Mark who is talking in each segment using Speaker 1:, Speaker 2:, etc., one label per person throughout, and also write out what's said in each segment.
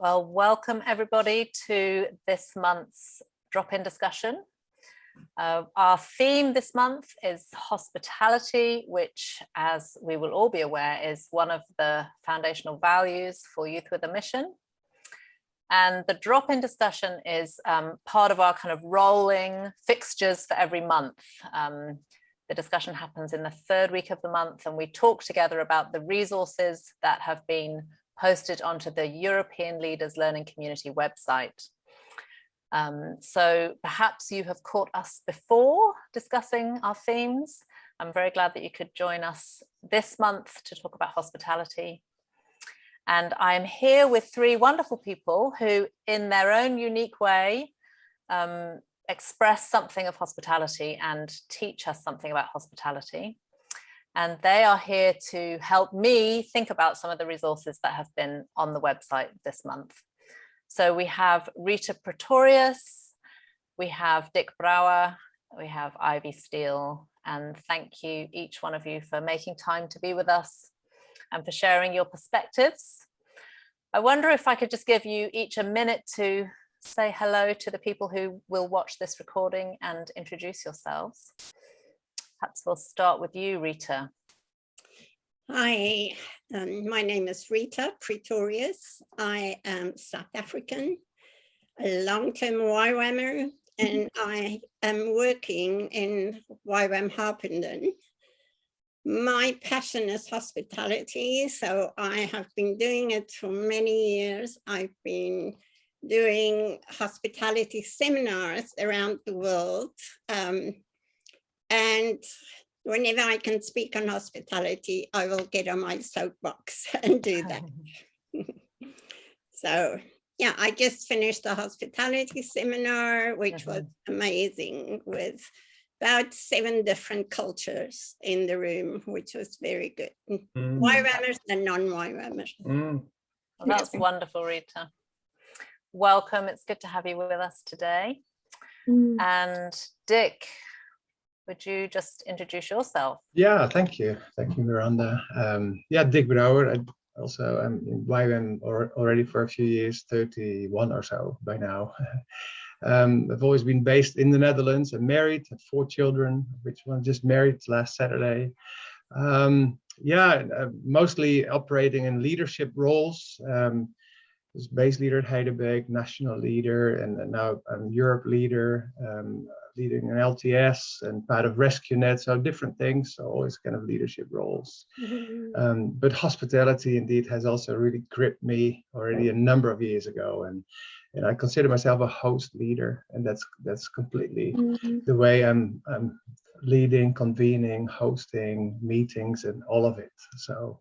Speaker 1: Well, welcome everybody to this month's drop-in discussion. Our theme this month is hospitality, which, as we will all be aware, is one of the foundational values for Youth with a Mission. And the drop-in discussion is part of our kind of rolling fixtures for every month. The discussion happens in the third week of the month, and we talk together about the resources that have been posted onto the European Leaders Learning Community website. So perhaps you have caught us before discussing our themes. I'm very glad that you could join us this month to talk about hospitality. And I'm here with three wonderful people who, in their own unique way, express something of hospitality and teach us something about hospitality. And they are here to help me think about some of the resources that have been on the website this month. So we have Rita Pretorius, we have Dick Brouwer, we have Ivy Steele, and thank you, each one of you, for making time to be with us and for sharing your perspectives. I wonder if I could just give you each a minute to say hello to the people who will watch this recording and introduce yourselves. Perhaps we'll start with you, Rita.
Speaker 2: Hi, my name is Rita Pretorius. I am South African, a long-term YWAMer, and I am working in YWAM Harpenden. My passion is hospitality, so I have been doing it for many years. I've been doing hospitality seminars around the world. And whenever I can speak on hospitality, I will get on my soapbox and do that. So, yeah, I just finished a hospitality seminar, which was amazing, with about 7 different cultures in the room, which was very good. YWAMers and non-YWAMers.
Speaker 1: Well, that's wonderful, Rita. Welcome. It's good to have you with us today. And Dick, would you just introduce yourself?
Speaker 3: Yeah, thank you. Thank you, Miranda. Yeah, Dick Brouwer. I also am in YWAM already for a few years, 31 or so by now. I've always been based in the Netherlands. I'm married, have 4 children, which one just married last Saturday. Mostly operating in leadership roles. Was base leader at Heidelberg, national leader, and now I'm Europe leader, leading an LTS and part of RescueNet, so different things, so always kind of leadership roles. But hospitality indeed has also really gripped me already a number of years ago, and I consider myself a host leader, and that's completely the way I'm leading, convening, hosting meetings, and all of it. So.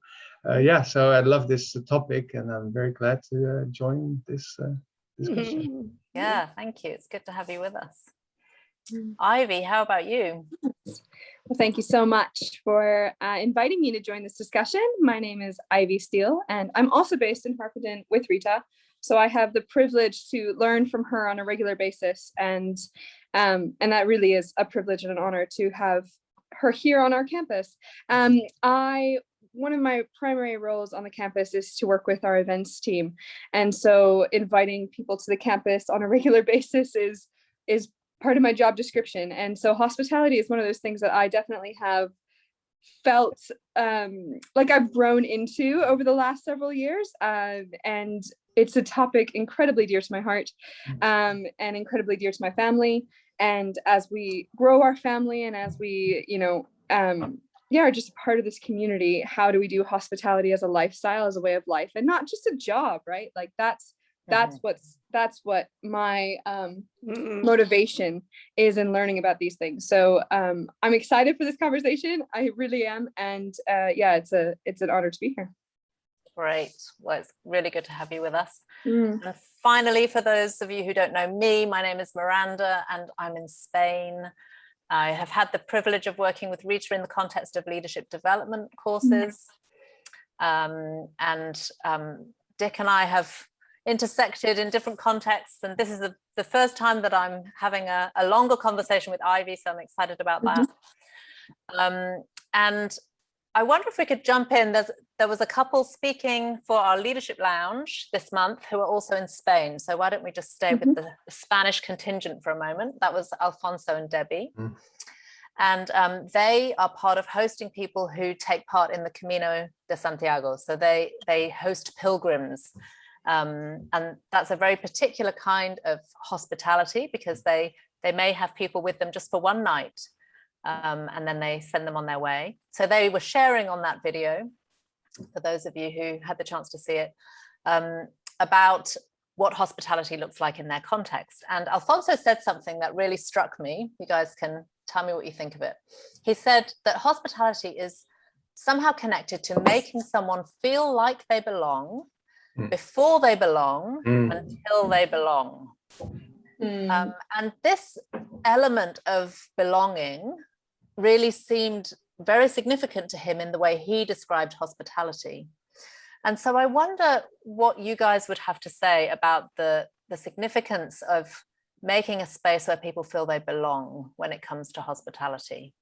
Speaker 3: So I love this topic, and I'm very glad to join this discussion.
Speaker 1: Yeah, thank you. It's good to have you with us. Ivy, how about you?
Speaker 4: Well, thank you so much for inviting me to join this discussion. My name is Ivy Steele, and I'm also based in Harpenden with Rita. So I have the privilege to learn from her on a regular basis, and that really is a privilege and an honor to have her here on our campus. One of my primary roles on the campus is to work with our events team. And so inviting people to the campus on a regular basis is part of my job description. And so hospitality is one of those things that I definitely have felt like I've grown into over the last several years. And it's a topic incredibly dear to my heart, and incredibly dear to my family. And as we grow our family, and as we, are just part of this community, how do we do hospitality as a lifestyle, as a way of life, and not just a job, right? Like that's what my motivation is in learning about these things. So I'm excited for this conversation. I really am, and it's an honor to be here.
Speaker 1: Great. Well, it's really good to have you with us. And finally, for those of you who don't know me, my name is Miranda, and I'm in Spain. I have had the privilege of working with Rita in the context of leadership development courses. Dick and I have intersected in different contexts, and this is the first time that I'm having a longer conversation with Ivy, so I'm excited about that. And I wonder if we could jump in. there was a couple speaking for our leadership lounge this month who are also in Spain. So why don't we just stay with the Spanish contingent for a moment? That was Alfonso and Debbie. And they are part of hosting people who take part in the Camino de Santiago. So they host pilgrims. And that's a very particular kind of hospitality, because they may have people with them just for one night, and then they send them on their way. So they were sharing on that video, for those of you who had the chance to see it, about what hospitality looks like in their context. And Alfonso said something that really struck me. You guys can tell me what you think of it. He said that hospitality is somehow connected to making someone feel like they belong before they belong until they belong. And this element of belonging really seemed very significant to him in the way he described hospitality. And so I wonder what you guys would have to say about the significance of making a space where people feel they belong when it comes to hospitality.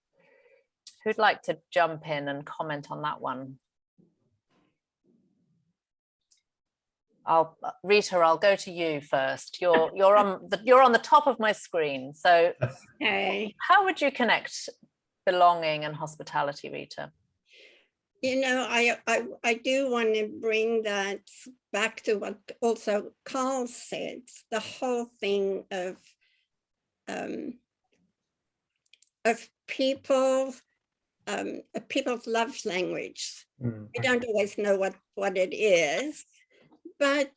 Speaker 1: Who'd like to jump in and comment on that one? Rita, I'll go to you first. You're on the top of my screen. So how would you connect belonging and hospitality, Rita?
Speaker 2: You know, I do want to bring that back to what also Carl said, the whole thing of people's love language. We don't always know what it is, but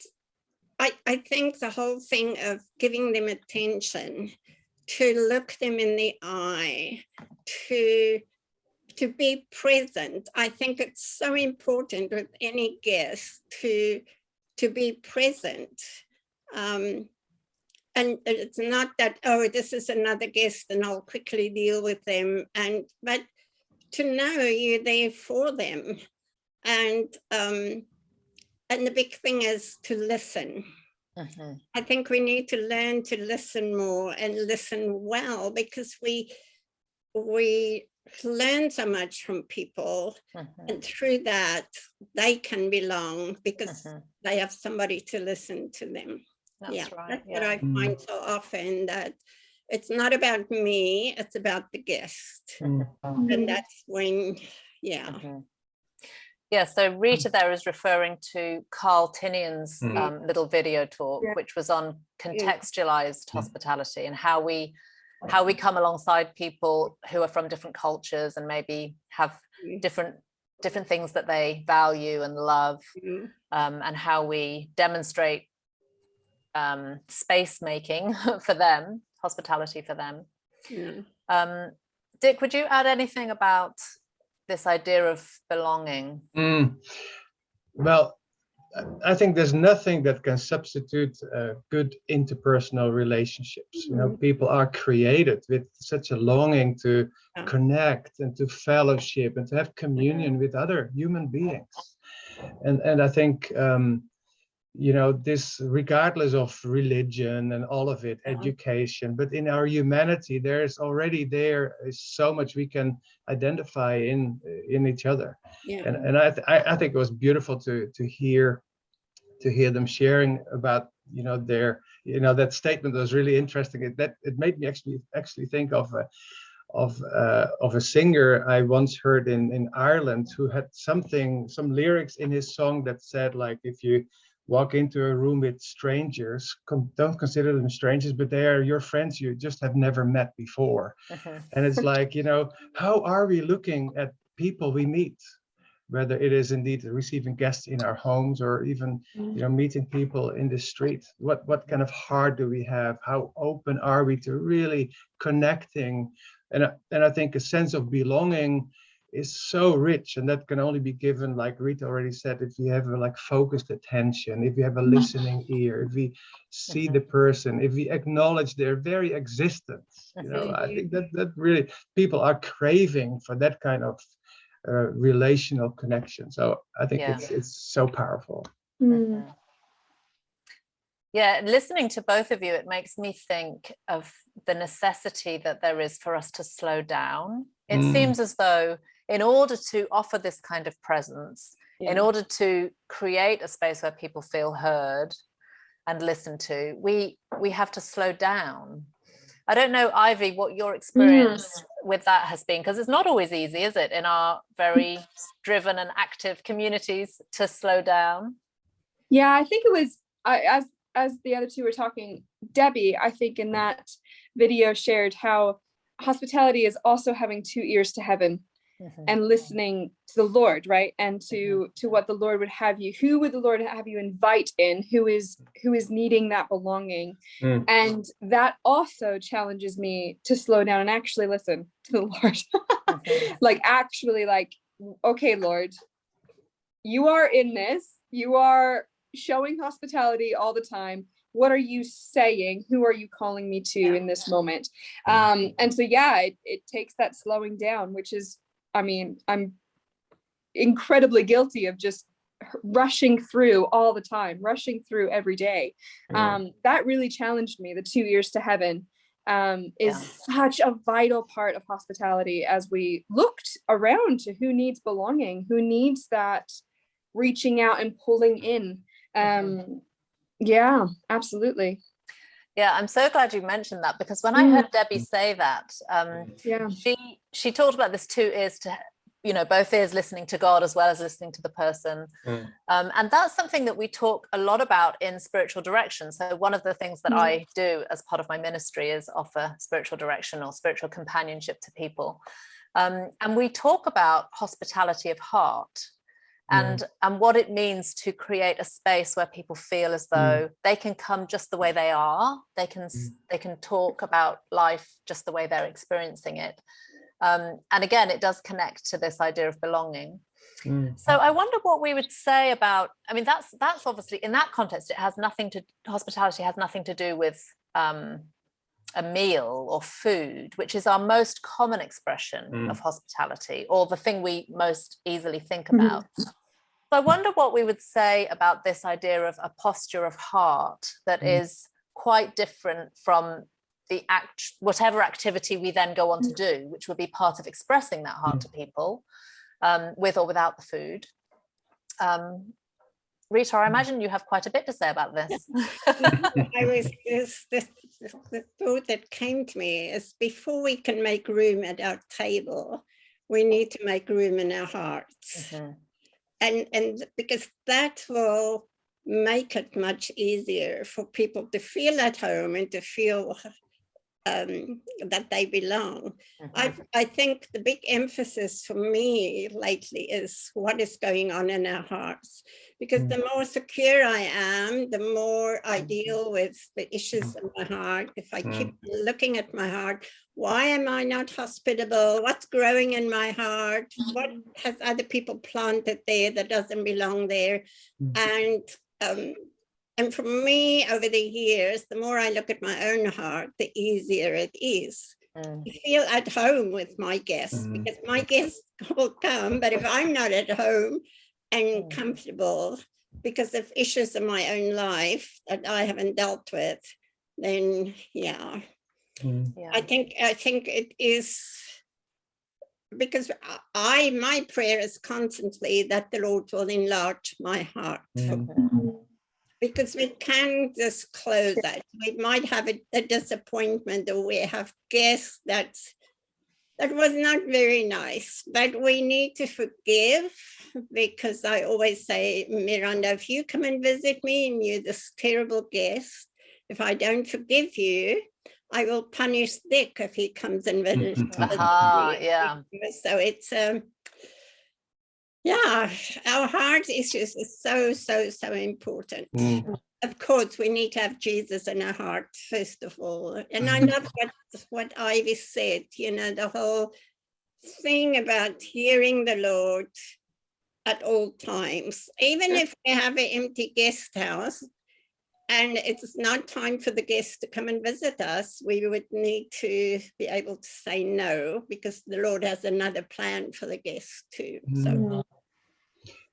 Speaker 2: I think the whole thing of giving them attention, to look them in the eye, to be present. I think it's so important with any guest to be present. And it's not that, oh, this is another guest and I'll quickly deal with them, but to know you're there for them. And the big thing is to listen. I think we need to learn to listen more and listen well, because we learn so much from people, and through that they can belong because they have somebody to listen to them. That's right. That's what I find so often, that it's not about me, it's about the guest. And that's when,
Speaker 1: so Rita there is referring to Carl Tinian's little video talk, which was on contextualized hospitality and how we come alongside people who are from different cultures and maybe have different things that they value and love, and how we demonstrate space making for them, hospitality for them. Dick, would you add anything about this idea of belonging?
Speaker 3: Well, I think there's nothing that can substitute good interpersonal relationships. You know, people are created with such a longing to connect and to fellowship and to have communion with other human beings. And I think, you know, this, regardless of religion and all of it, education, but in our humanity, there is so much we can identify in each other. And I think it was beautiful to hear them sharing about, you know, their, you know, that statement was really interesting. It made me actually think of a singer I once heard in Ireland, who had some lyrics in his song that said, like, if you walk into a room with strangers, don't consider them strangers, but they are your friends you just have never met before. And it's like, you know, how are we looking at people we meet, whether it is indeed receiving guests in our homes or even, you know, meeting people in the street? What kind of heart do we have? How open are we to really connecting? And I think a sense of belonging is so rich, and that can only be given, like Rita already said, if you have a like focused attention, if you have a listening ear, if we see the person, if we acknowledge their very existence. You know, I think that really people are craving for that kind of relational connection. So I think it's so powerful.
Speaker 1: Yeah, listening to both of you, it makes me think of the necessity that there is for us to slow down. It seems as though in order to offer this kind of presence, in order to create a space where people feel heard and listened to, we have to slow down. I don't know, Ivy, what your experience with that has been, because it's not always easy, is it, in our very driven and active communities to slow down?
Speaker 4: Yeah, I think it was, as the other two were talking, Debbie, I think in that video shared how hospitality is also having two ears to heaven and listening to the Lord, right? And to what the Lord would have you, who would the Lord have you invite in, who is needing that belonging. And that also challenges me to slow down and actually listen to the Lord. Like, actually, like, okay, Lord, you are in this, you are showing hospitality all the time. What are you saying? Who are you calling me to in this moment? And so, yeah, it takes that slowing down, which is, I mean, I'm incredibly guilty of just rushing through all the time, rushing through every day. That really challenged me. The two ears to heaven is such a vital part of hospitality, as we looked around to who needs belonging, who needs that reaching out and pulling in. Yeah, absolutely.
Speaker 1: Yeah, I'm so glad you mentioned that, because when I heard Debbie say that, she talked about this two ears to, both ears listening to God as well as listening to the person. And that's something that we talk a lot about in spiritual direction. So one of the things that I do as part of my ministry is offer spiritual direction or spiritual companionship to people. And we talk about hospitality of heart. And what it means to create a space where people feel as though they can come just the way they are. They can talk about life just the way they're experiencing it. And again, it does connect to this idea of belonging. So I wonder what we would say about, I mean, that's obviously, in that context, hospitality has nothing to do with a meal or food, which is our most common expression of hospitality, or the thing we most easily think about. So I wonder what we would say about this idea of a posture of heart that is quite different from whatever activity we then go on to do, which would be part of expressing that heart to people, with or without the food. Rita, I imagine you have quite a bit to say about this.
Speaker 2: The thought that came to me is, before we can make room at our table, we need to make room in our hearts. And because that will make it much easier for people to feel at home and to feel that they belong. I think the big emphasis for me lately is what is going on in our hearts, because the more secure I am, the more I deal with the issues in my heart. If I keep looking at my heart, why am I not hospitable? What's growing in my heart? What has other people planted there that doesn't belong there? And for me, over the years, the more I look at my own heart, the easier it is to feel at home with my guests, because my guests will come, but if I'm not at home and comfortable because of issues in my own life that I haven't dealt with, then I think it is, because my prayer is constantly that the Lord will enlarge my heart. Because we can just close it. We might have a disappointment, or we have guests that was not very nice, but we need to forgive, because I always say, Miranda, if you come and visit me and you're this terrible guest, if I don't forgive you, I will punish Dick if he comes and visits me. So it's our heart issues is so important. Of course, we need to have Jesus in our heart first of all. And I love what Ivy said, the whole thing about hearing the Lord at all times. Even if we have an empty guest house and it's not time for the guests to come and visit us, we would need to be able to say no, because the Lord has another plan for the guests too. So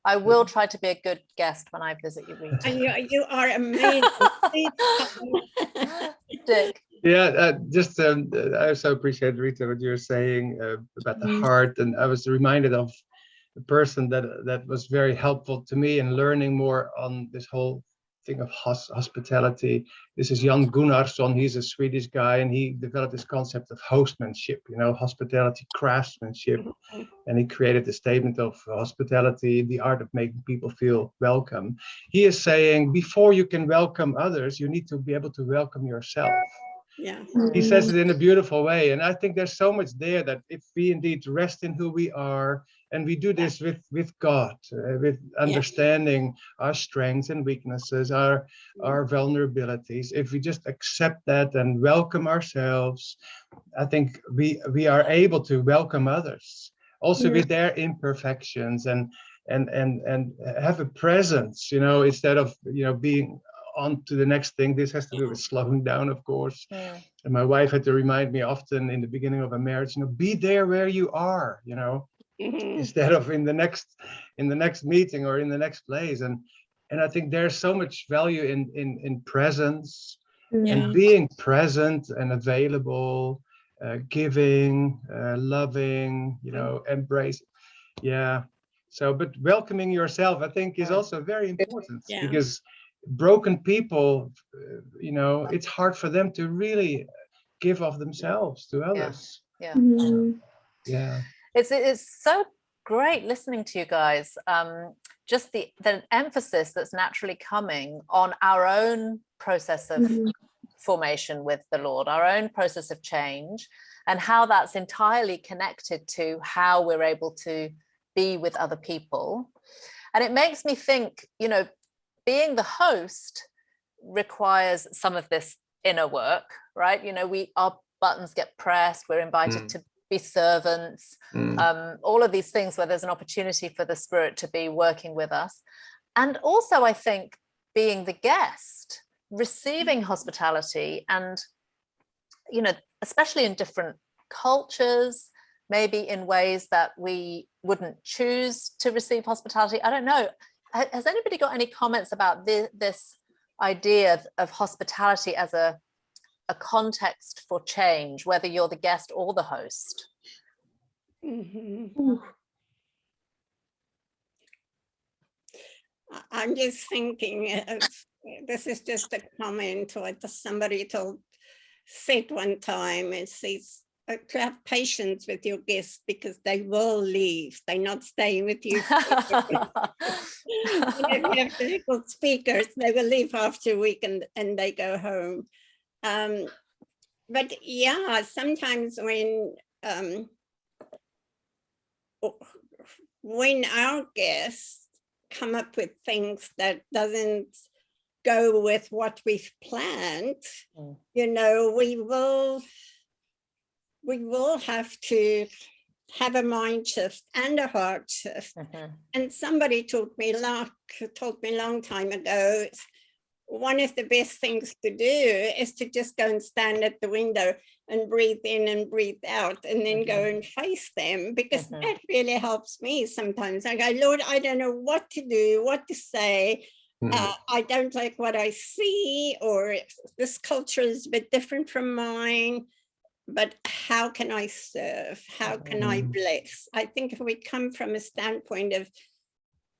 Speaker 1: I will try to be a good guest when I visit you, Rita.
Speaker 2: You are amazing.
Speaker 1: Dick.
Speaker 3: I also appreciate, Rita, what you're saying about the heart. And I was reminded of person that was very helpful to me in learning more on this whole thing of hospitality. This is Jan Gunnarsson. He's a Swedish guy, and he developed this concept of hostmanship, hospitality craftsmanship. And he created the statement of hospitality, the art of making people feel welcome. He is saying, before you can welcome others, you need to be able to welcome yourself.
Speaker 2: Yeah.
Speaker 3: He says it in a beautiful way. And I think there's so much there that if we indeed rest in who we are, and we do this with God, with understanding our strengths and weaknesses, our vulnerabilities, if we just accept that and welcome ourselves, I think we are able to welcome others also with their imperfections and have a presence, instead of, being on to the next thing. This has to do with slowing down, of course. And my wife had to remind me often in the beginning of a marriage, be there where you are, instead of in the next meeting or in the next place. And I think there's so much value in presence and being present and available, giving, loving, embrace. Yeah. So, but welcoming yourself, I think, is also very important, because broken people, it's hard for them to really give of themselves to others.
Speaker 1: It's so great listening to you guys. Just the emphasis that's naturally coming on our own process of formation with the Lord, our own process of change, and how that's entirely connected to how we're able to be with other people. And it makes me think, being the host requires some of this inner work, right? Our buttons get pressed, we're invited to be servants, all of these things where there's an opportunity for the Spirit to be working with us. And also, I think, being the guest, receiving hospitality, and, especially in different cultures, maybe in ways that we wouldn't choose to receive hospitality. I don't know. Has anybody got any comments about this idea of hospitality as a context for change, whether you're the guest or the host?
Speaker 2: I'm just thinking of, this is just a comment what somebody said one time. It says to have patience with your guests because they will leave. They're not staying with you. If you have difficult speakers, they will leave after a week and they go home. But yeah, sometimes when our guests come up with things that doesn't go with what we've planned, we will have to have a mind shift and a heart shift. And somebody told me a long time ago, one of the best things to do is to just go and stand at the window and breathe in and breathe out, and then go and face them, because that really helps me sometimes. I go, Lord, I don't know what to do, what to say. I don't like what I see, or this culture is a bit different from mine, but how can I serve? How can I bless? I think if we come from a standpoint of,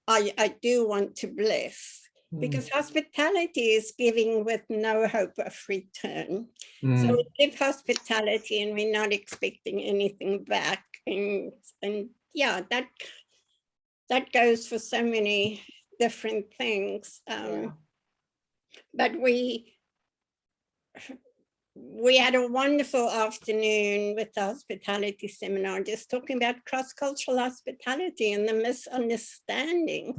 Speaker 2: I do want to bless, because hospitality is giving with no hope of return. So we give hospitality and we're not expecting anything back. And yeah, that goes for so many different things. But we had a wonderful afternoon with the hospitality seminar, just talking about cross-cultural hospitality and the misunderstanding.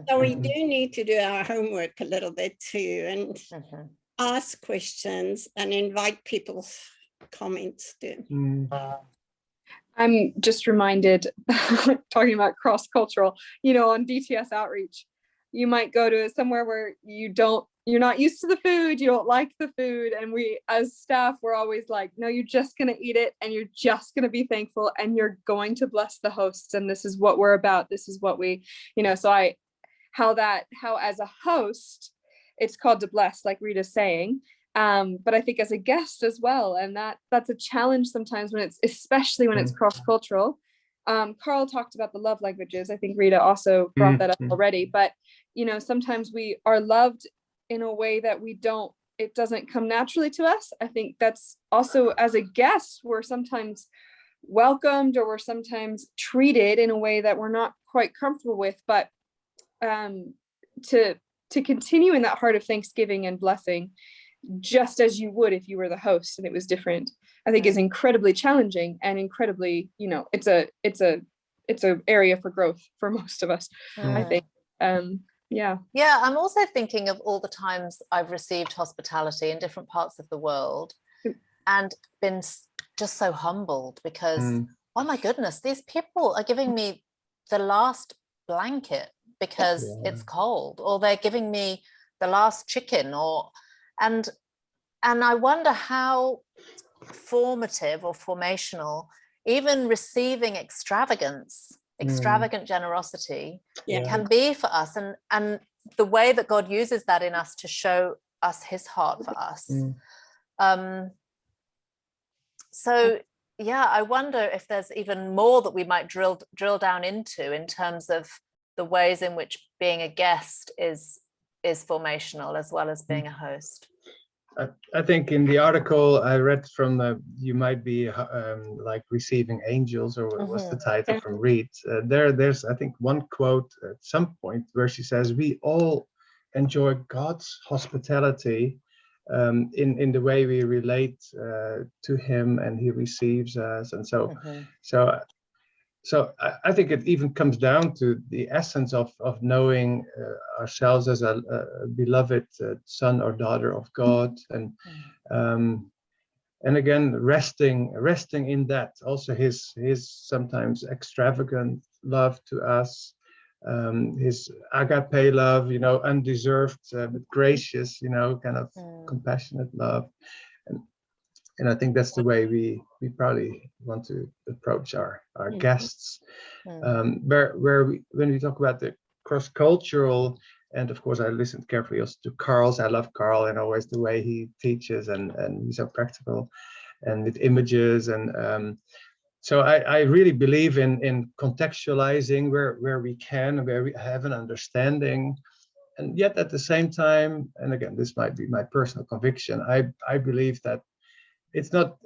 Speaker 2: So we do need to do our homework a little bit too, and ask questions and invite people's comments too.
Speaker 4: I'm just reminded, talking about cross-cultural, on DTS outreach, you might go to somewhere where you're not used to the food, you don't like the food. And we, as staff, we're always like, no, you're just going to eat it and you're just going to be thankful and you're going to bless the hosts. And this is what we're about. This is what we, so how as a host, it's called to bless, like Rita's saying. But I think as a guest as well. And that's a challenge sometimes especially when it's cross-cultural, Carl talked about the love languages. I think Rita also brought that up already, but sometimes we are loved in a way that it doesn't come naturally to us. I think that's also, as a guest, we're sometimes welcomed or we're sometimes treated in a way that we're not quite comfortable with, but to continue in that heart of thanksgiving and blessing, just as you would if you were the host and it was different, I think is incredibly challenging and incredibly, it's a area for growth for most of us, I think. Yeah,
Speaker 1: I'm also thinking of all the times I've received hospitality in different parts of the world and been just so humbled because, oh my goodness, these people are giving me the last blanket because it's cold, or they're giving me the last chicken, and I wonder how formative or formational even receiving extravagant generosity can be for us, and the way that God uses that in us to show us his heart for us. So I wonder if there's even more that we might drill down into in terms of the ways in which being a guest is formational as well as being a host.
Speaker 3: I think in the article I read from you might be like receiving angels, or what was the title from Reed. There's I think one quote at some point where she says we all enjoy God's hospitality in the way we relate to him, and he receives us, and so I think it even comes down to the essence of knowing ourselves as a beloved son or daughter of God, and again resting in that, also his sometimes extravagant love to us, his agape love, undeserved but gracious, kind of compassionate love, and I think that's the way we probably want to approach our guests. Where when we talk about the cross-cultural, and of course I listened carefully also to Carl's. I love Carl and always the way he teaches, and he's so practical and with images, and so I really believe in contextualizing where we can, where we have an understanding. And yet at the same time, and again, this might be my personal conviction, I believe that it's not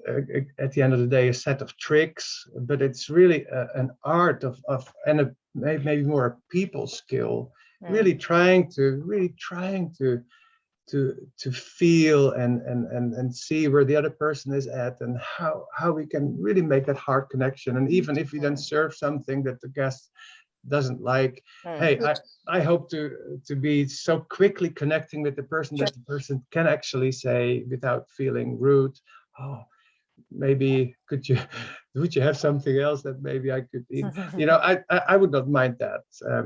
Speaker 3: at the end of the day a set of tricks, but it's really an art of and maybe more a people skill, really trying to feel and see where the other person is at, and how we can really make that heart connection. And even if we then serve something that the guest doesn't like, hey, I hope to be so quickly connecting with the person that the person can actually say without feeling rude, oh, maybe would you have something else that maybe I could eat? I would not mind that,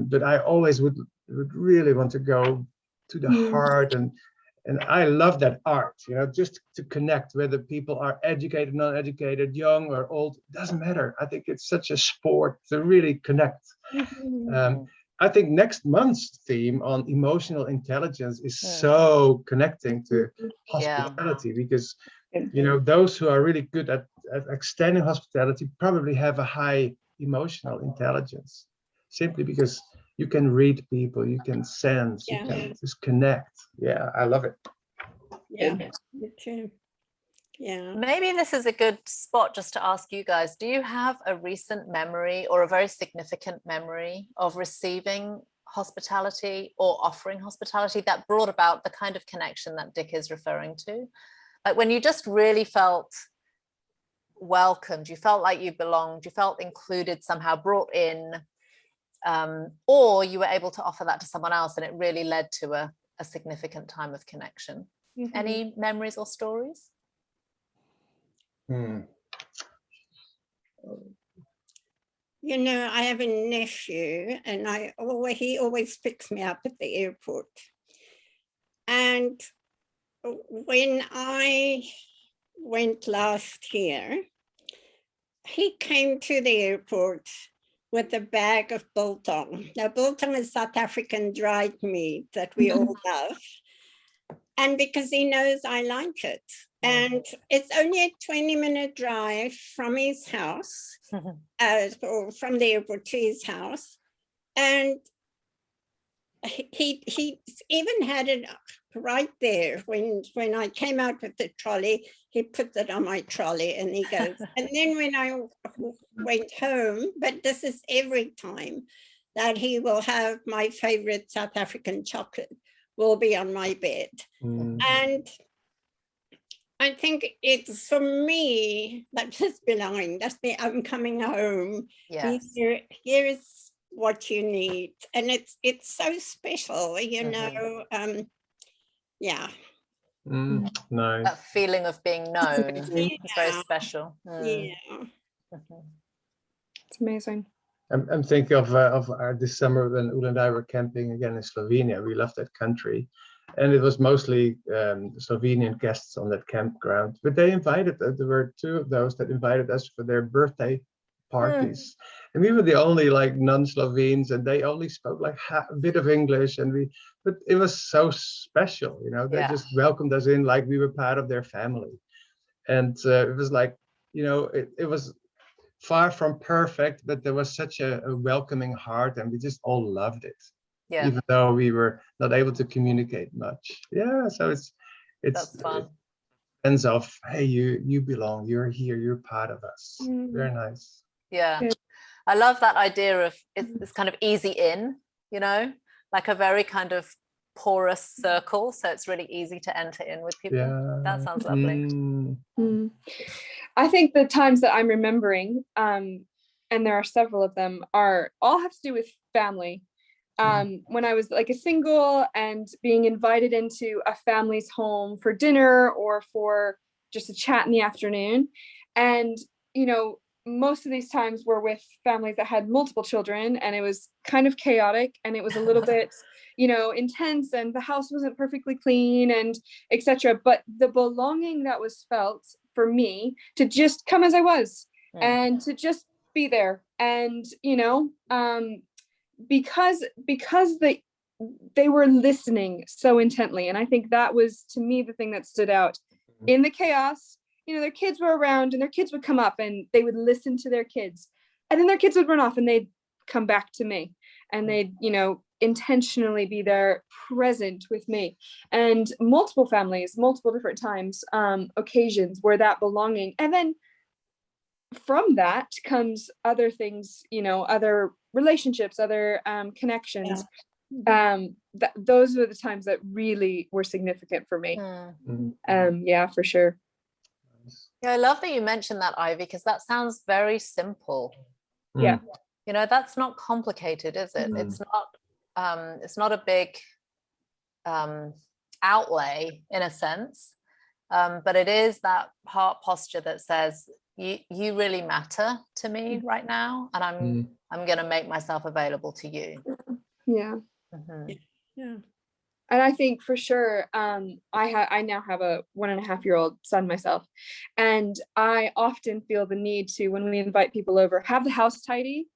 Speaker 3: but I always would really want to go to the heart, and I love that art, just to connect, whether people are educated, non-educated, young or old, doesn't matter. I think it's such a sport to really connect. I think next month's theme on emotional intelligence is so connecting to hospitality, because those who are really good at extending hospitality probably have a high emotional intelligence, simply because you can read people, you can sense, you can just connect. I love it.
Speaker 2: Me too.
Speaker 1: Maybe this is a good spot just to ask you guys, do you have a recent memory or a very significant memory of receiving hospitality or offering hospitality that brought about the kind of connection that Dick is referring to? Like when you just really felt welcomed, you felt like you belonged, you felt included somehow, brought in, or you were able to offer that to someone else and it really led to a significant time of connection. Any memories or stories?
Speaker 2: I have a nephew, and he always picks me up at the airport. And when I went last year, he came to the airport with a bag of biltong. Now, biltong is South African dried meat that we all love. And because he knows I like it. And it's only a 20-minute drive from his house, or from the airport to his house. And he even had it right there when I came out with the trolley. He put it on my trolley and he goes, and then when I went home, but this is every time, that he will have my favorite South African chocolate will be on my bed. And I think it's, for me, that's just belonging. That's the I'm coming home.
Speaker 1: Yes.
Speaker 2: Here is what you need. And it's so special, you know. Yeah.
Speaker 3: Nice.
Speaker 1: That feeling of being known. It's very
Speaker 2: Yeah.
Speaker 1: special.
Speaker 2: Yeah.
Speaker 4: It's amazing.
Speaker 3: I'm thinking of our this summer when Ula and I were camping again in Slovenia. We love that country, and it was mostly Slovenian guests on that campground. But they invited us. There were two of those that invited us for their birthday parties, and we were the only like non-Slovenes, and they only spoke like a bit of English, but it was so special, you know. They just welcomed us in like we were part of their family, and it was like, you know, it was far from perfect, but there was such a welcoming heart, and we just all loved it. Yeah. Even though we were not able to communicate much. Yeah, so it's
Speaker 1: that's fun.
Speaker 3: Sense of, hey, you belong, you're here, you're part of us. Very nice.
Speaker 1: Yeah. I love that idea of it's kind of easy in, you know, like a very kind of porous circle, so it's really easy to enter in with people. That sounds lovely.
Speaker 4: I think the times that I'm remembering, and there are several of them, all have to do with family. When I was like a single and being invited into a family's home for dinner or for just a chat in the afternoon. And, you know, most of these times were with families that had multiple children, and it was kind of chaotic, and it was a little bit, you know, intense, and the house wasn't perfectly clean, and etc. But the belonging that was felt for me to just come as I was and to just be there, and, you know, because they were listening so intently. And I think that was, to me, the thing that stood out in the chaos. You know, their kids were around, and their kids would come up and they would listen to their kids, and then their kids would run off and they'd come back to me, and they'd, you know, intentionally be there present with me. And multiple families, multiple different times, occasions where that belonging, and then from that comes other things, you know, other relationships, other connections. Those were the times that really were significant for me. Yeah, for sure.
Speaker 1: Yeah, I love that you mentioned that, Ivy, because that sounds very simple.
Speaker 4: Yeah.
Speaker 1: You know, that's not complicated, is it? It's not a big outlay in a sense, but it is that heart posture that says, you really matter to me right now, and I'm going to make myself available to you.
Speaker 4: Yeah. Yeah. And I think for sure, I now have a 1.5-year-old son myself, and I often feel the need to, when we invite people over, have the house tidy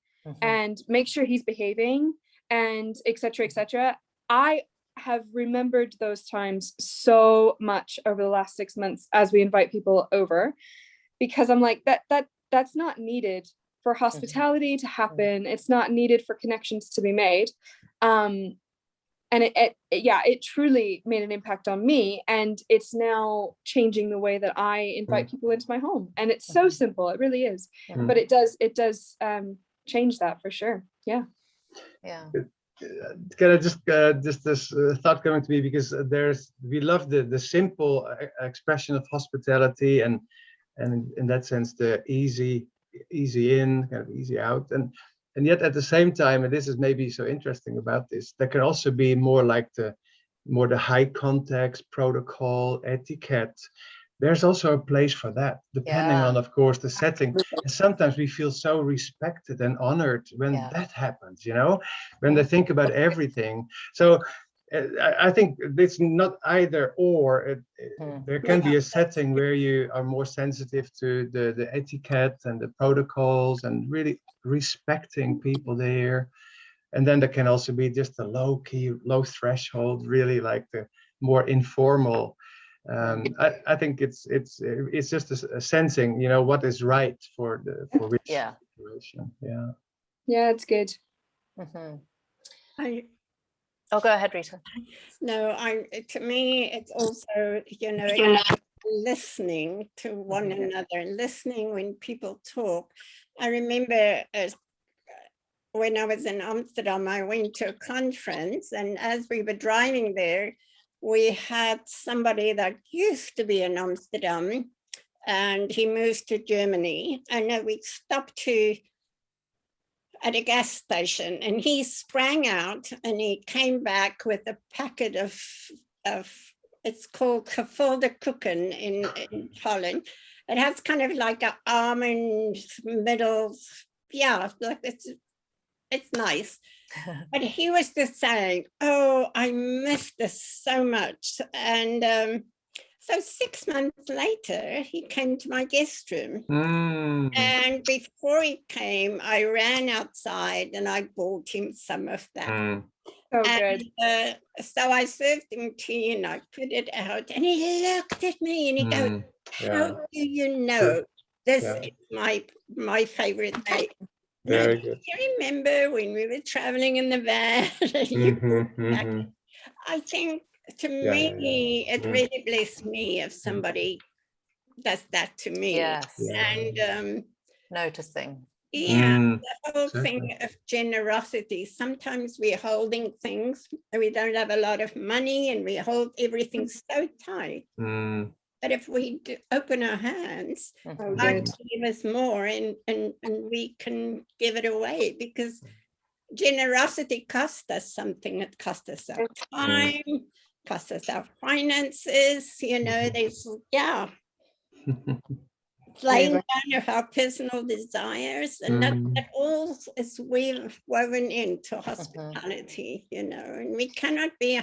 Speaker 4: and make sure he's behaving, and etc. etc. I have remembered those times so much over the last 6 months as we invite people over, because I'm like, that's not needed for hospitality to happen. It's not needed for connections to be made. And it truly made an impact on me, and it's now changing the way that I invite people into my home. And it's so simple, it really is, but it does change that for sure. Yeah.
Speaker 3: Can I just this thought coming to me, because we love the simple expression of hospitality, and in that sense the easy in, kind of easy out, and yet at the same time, and this is maybe so interesting about this, there can also be more like the high context, protocol, etiquette. There's also a place for that, depending on, of course, the setting. And sometimes we feel so respected and honored when that happens, you know, when they think about everything. So I think it's not either or. There can be a setting where you are more sensitive to the etiquette and the protocols and really respecting people there. And then there can also be just a low threshold, really like the more informal I think it's just a sensing, you know, what is right for which situation.
Speaker 4: Yeah, it's good.
Speaker 1: Oh, go ahead, Rita.
Speaker 2: No, to me, it's also, you know, listening to one another, listening when people talk. I remember when I was in Amsterdam, I went to a conference, and as we were driving there, we had somebody that used to be in Amsterdam, and he moved to Germany, and we stopped at a gas station, and he sprang out and he came back with a packet of it's called gevulde koeken in Holland. It has kind of like an almond middle, like it's nice. But he was just saying, oh, I miss this so much. And so 6 months later, he came to my guest room. And before he came, I ran outside and I bought him some of that.
Speaker 4: So good.
Speaker 2: So I served him tea and I put it out, and he looked at me and he goes, how do you know this is my favorite day?
Speaker 3: Very good.
Speaker 2: Do you remember when we were traveling in the van? I think to me, it really blessed me if somebody does that to me. And
Speaker 1: noticing.
Speaker 2: The whole thing of generosity. Sometimes we're holding things and we don't have a lot of money and we hold everything so tight. But if we open our hands, God can give us more, and we can give it away, because generosity costs us something. It costs us our time, costs us our finances, you know, there's, laying down of our personal desires, and that all is woven into hospitality, you know, and we cannot be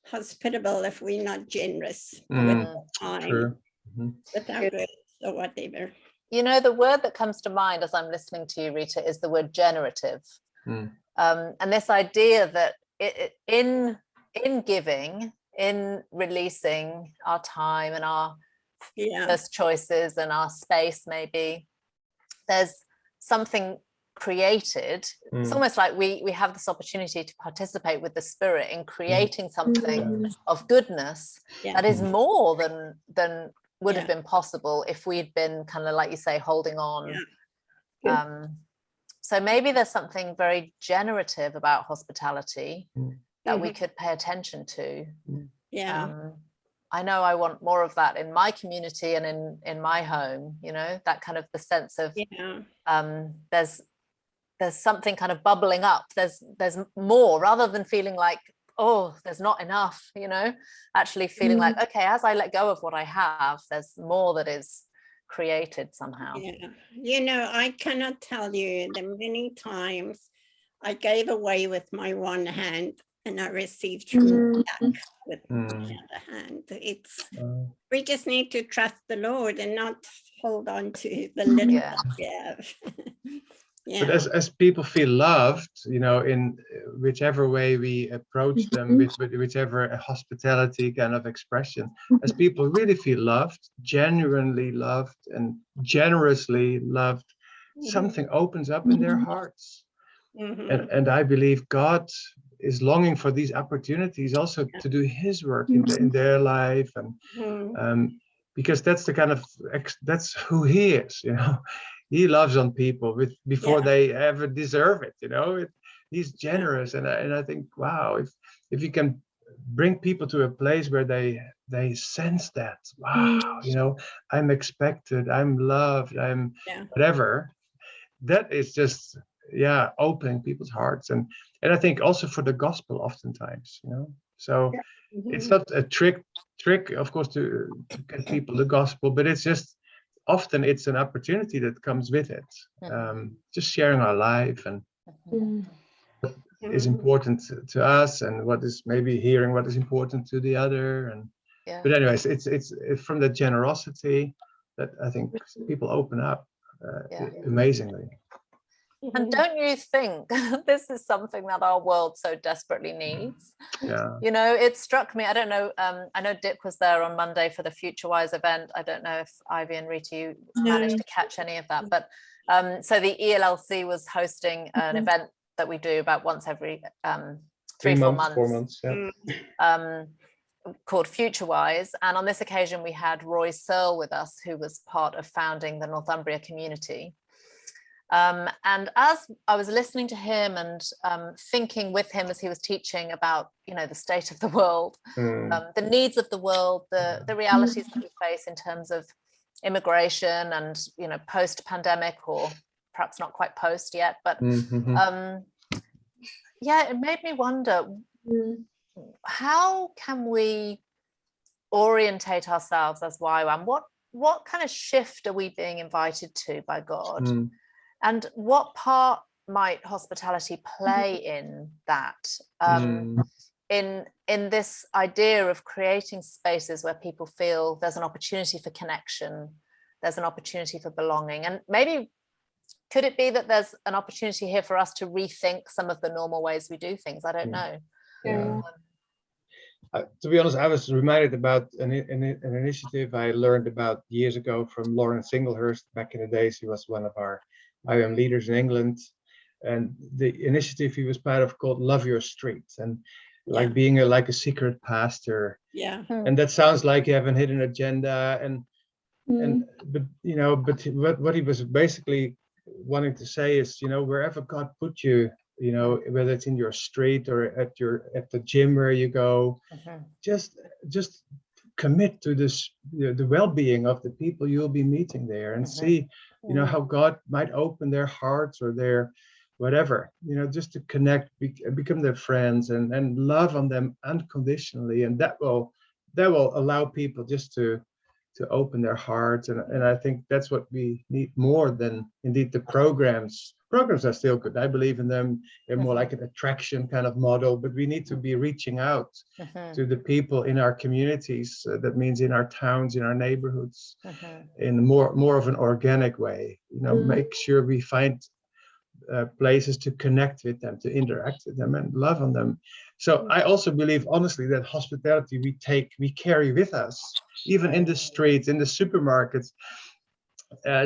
Speaker 2: hospitable if we're not generous with our time, with our goods or whatever.
Speaker 1: You know, the word that comes to mind as I'm listening to you, Rita, is the word generative. And this idea that in giving, in releasing our time and our first choices and our space, maybe there's something created. It's almost like we have this opportunity to participate with the Spirit in creating something of goodness that is more than would have been possible if we'd been kind of, like you say, holding on. So maybe there's something very generative about hospitality that we could pay attention to. I know I want more of that in my community and in my home, you know, that kind of the sense of there's something kind of bubbling up, there's more, rather than feeling like, oh, there's not enough, you know, actually feeling like, okay, as I let go of what I have, there's more that is created somehow.
Speaker 2: You know, I cannot tell you the many times I gave away with my one hand and I received from back with the other hand. It's we just need to trust the Lord and not hold on to the little that we have.
Speaker 3: But as people feel loved, you know, in whichever way we approach them, with whichever hospitality kind of expression, as people really feel loved, genuinely loved and generously loved, something opens up in their hearts. And I believe God is longing for these opportunities also to do his work in their life, and because that's the kind of that's who he is, you know. He loves on people before they ever deserve it, you know. He's generous, and I think, wow, if you can bring people to a place where they sense that, wow, you know, I'm expected, I'm loved, I'm whatever, that is just opening people's hearts, and I think also for the gospel oftentimes, you know. So it's not a trick of course to get people the gospel, but it's just often it's an opportunity that comes with it, just sharing our life and what is important to us, and what is maybe hearing what is important to the other, and but anyways, it's from the generosity that I think people open up amazingly.
Speaker 1: And don't you think this is something that our world so desperately needs?
Speaker 3: Yeah.
Speaker 1: You know, it struck me, I don't know, I know Dick was there on Monday for the FutureWise event. I don't know if Ivy and Rita, you managed to catch any of that, but so the ELLC was hosting an event that we do about once every 3-4 months.
Speaker 3: 4 months, yeah.
Speaker 1: Called FutureWise, and on this occasion we had Roy Searle with us, who was part of founding the Northumbria community. And as I was listening to him and thinking with him as he was teaching about, you know, the state of the world, the needs of the world, the realities that we face in terms of immigration and, you know, post-pandemic, or perhaps not quite post yet, but yeah, it made me wonder, how can we orientate ourselves as YWAM? What kind of shift are we being invited to by God? And what part might hospitality play in that? In this idea of creating spaces where people feel there's an opportunity for connection, there's an opportunity for belonging, and maybe could it be that there's an opportunity here for us to rethink some of the normal ways we do things? I don't know.
Speaker 3: Yeah. To be honest, I was reminded about an initiative I learned about years ago from Lauren Singlehurst. Back in the days, he was one of our IOM leaders in England, and the initiative he was part of called Love Your Street, and like being like a secret pastor.
Speaker 2: Yeah.
Speaker 3: And that sounds like you have a hidden agenda, but you know, but what he was basically wanting to say is, you know, wherever God put you, you know, whether it's in your street or at the gym where you go, just commit to this, you know, the well-being of the people you'll be meeting there, and see, you know, how God might open their hearts or their whatever, you know, just to connect, become their friends, and love on them unconditionally, and that will allow people just to open their hearts, and I think that's what we need more than indeed the programs. Programs are still good. I believe in them. They're more like an attraction kind of model, but we need to be reaching out to the people in our communities. That means in our towns, in our neighborhoods, in more of an organic way. You know, make sure we find places to connect with them, to interact with them, and love on them. So I also believe, honestly, that hospitality we carry with us, even in the streets, in the supermarkets.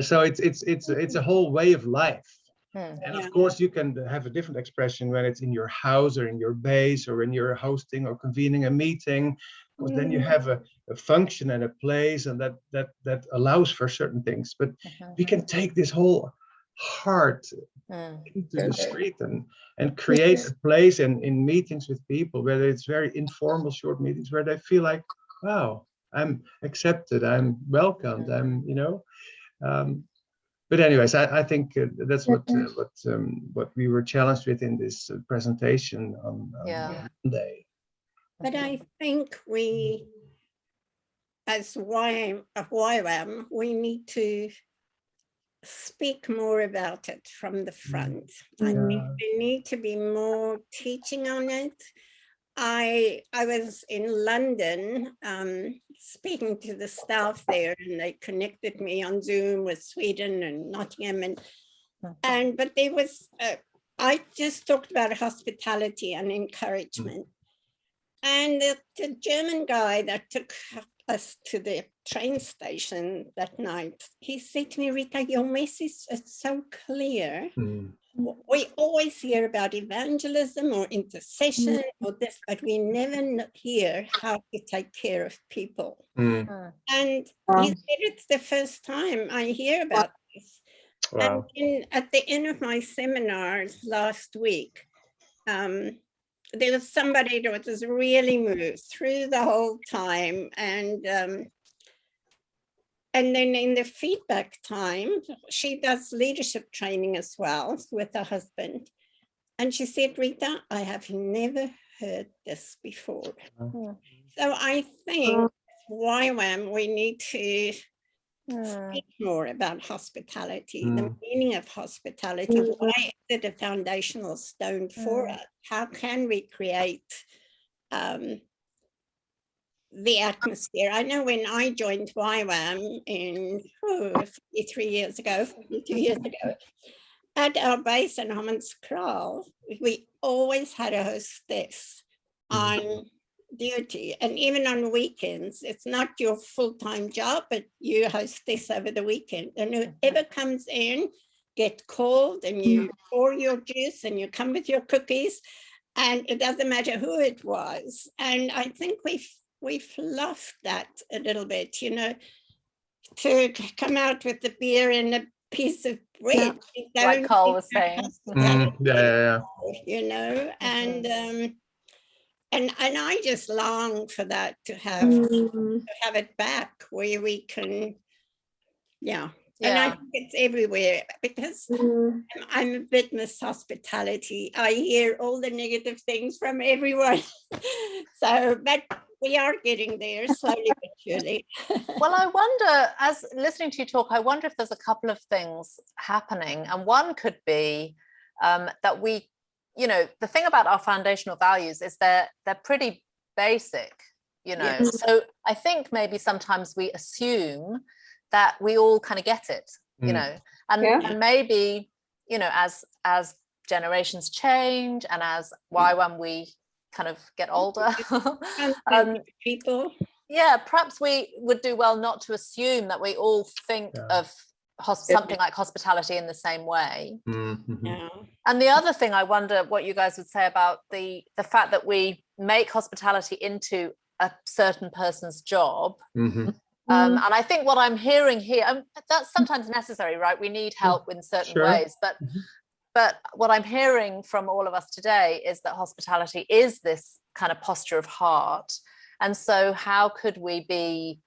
Speaker 3: So it's a whole way of life. And of course, you can have a different expression when it's in your house or in your base or when you're hosting or convening a meeting, because then you have a function and a place, and that allows for certain things. But we can take this whole heart into the street and create a place in meetings with people, whether it's very informal short meetings where they feel like, wow, I'm accepted, I'm welcomed, I'm, you know. But anyways, I think that's what we were challenged with in this presentation on Monday.
Speaker 2: But I think we, as YWAM, we need to speak more about it from the front. I think there need to be more teaching on it. I was in London speaking to the staff there, and they connected me on Zoom with Sweden and Nottingham, but there was I just talked about hospitality and encouragement, and the German guy that took us to the train station that night, he said to me, Rita, your message is so clear. We always hear about evangelism or intercession or this, but we never hear how to take care of people. And he said, it's the first time I hear about this. Wow. And at the end of my seminars last week, there was somebody that was really moved through the whole time, and then in the feedback time, she does leadership training as well with her husband. And she said, Rita, I have never heard this before. So I think YWAM, we need to speak more about hospitality, the meaning of hospitality. Why is it a foundational stone for us? How can we create the atmosphere? I know when I joined YWAM in 42 years ago, at our base in Hammanskraal, we always had a hostess on duty, and even on weekends. It's not your full-time job, but you hostess over the weekend, and whoever comes in get called, and you pour your juice and you come with your cookies, and it doesn't matter who it was. And I think we've lost that a little bit, you know, to come out with the beer and a piece of bread.
Speaker 1: Like Carl was saying.
Speaker 2: You know, and I just long for that to have it back, where we can, and I think it's everywhere, because I'm a bit Miss Hospitality. I hear all the negative things from everyone. So, but we are getting there slowly but surely.
Speaker 1: Well, I wonder, as listening to you talk, I wonder if there's a couple of things happening, and one could be that we, you know, the thing about our foundational values is they're pretty basic, you know. So I think maybe sometimes we assume that we all kind of get it, you know, and maybe, you know, as generations change, and as when we kind of get older,
Speaker 2: people,
Speaker 1: perhaps we would do well not to assume that we all think of something like hospitality in the same way. And the other thing, I wonder what you guys would say about the fact that we make hospitality into a certain person's job. And I think what I'm hearing here, that's sometimes necessary, right? We need help in certain ways, but what I'm hearing from all of us today is that hospitality is this kind of posture of heart. And so how could we be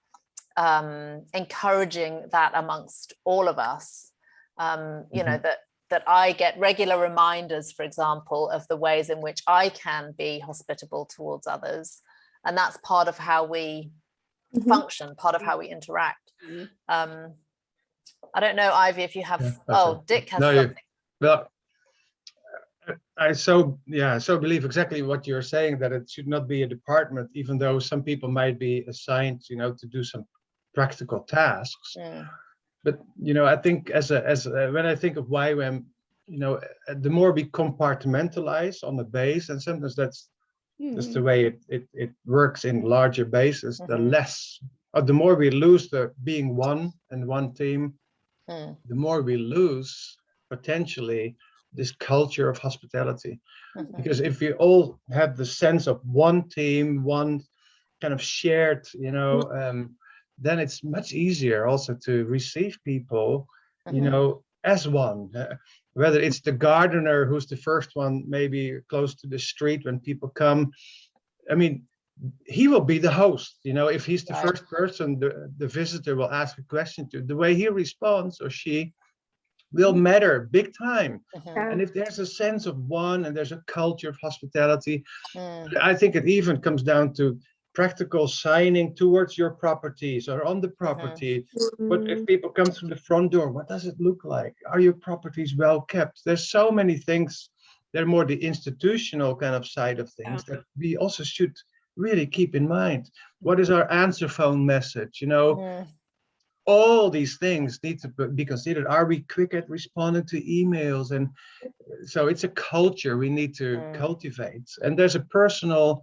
Speaker 1: encouraging that amongst all of us? You know, that I get regular reminders, for example, of the ways in which I can be hospitable towards others. And that's part of how we function, part of how we interact. I don't know, Ivy, if you have, Dick has something.
Speaker 3: Well, I so believe exactly what you're saying, that it should not be a department, even though some people might be assigned, you know, to do some practical tasks. But, you know, I think as when I think of YWAM, you know, the more we compartmentalize on the base, and sometimes that's the way it works in larger bases, the less, or the more we lose the being one and one team, the more we lose potentially this culture of hospitality. Because if we all have the sense of one team, one kind of shared, you know, then it's much easier also to receive people, you know, as one. Whether it's the gardener who's the first one, maybe close to the street when people come. I mean, he will be the host, you know, if he's the first person the visitor will ask a question to. The way he responds, or she, will matter big time. And if there's a sense of one and there's a culture of hospitality, I think it even comes down to practical signing towards your properties or on the property. But if people come through the front door, what does it look like? Are your properties well kept? There's so many things. They're more the institutional kind of side of things that we also should really keep in mind. What is our answer phone message? You know, all these things need to be considered. Are we quick at responding to emails? And so it's a culture we need to cultivate. And there's a personal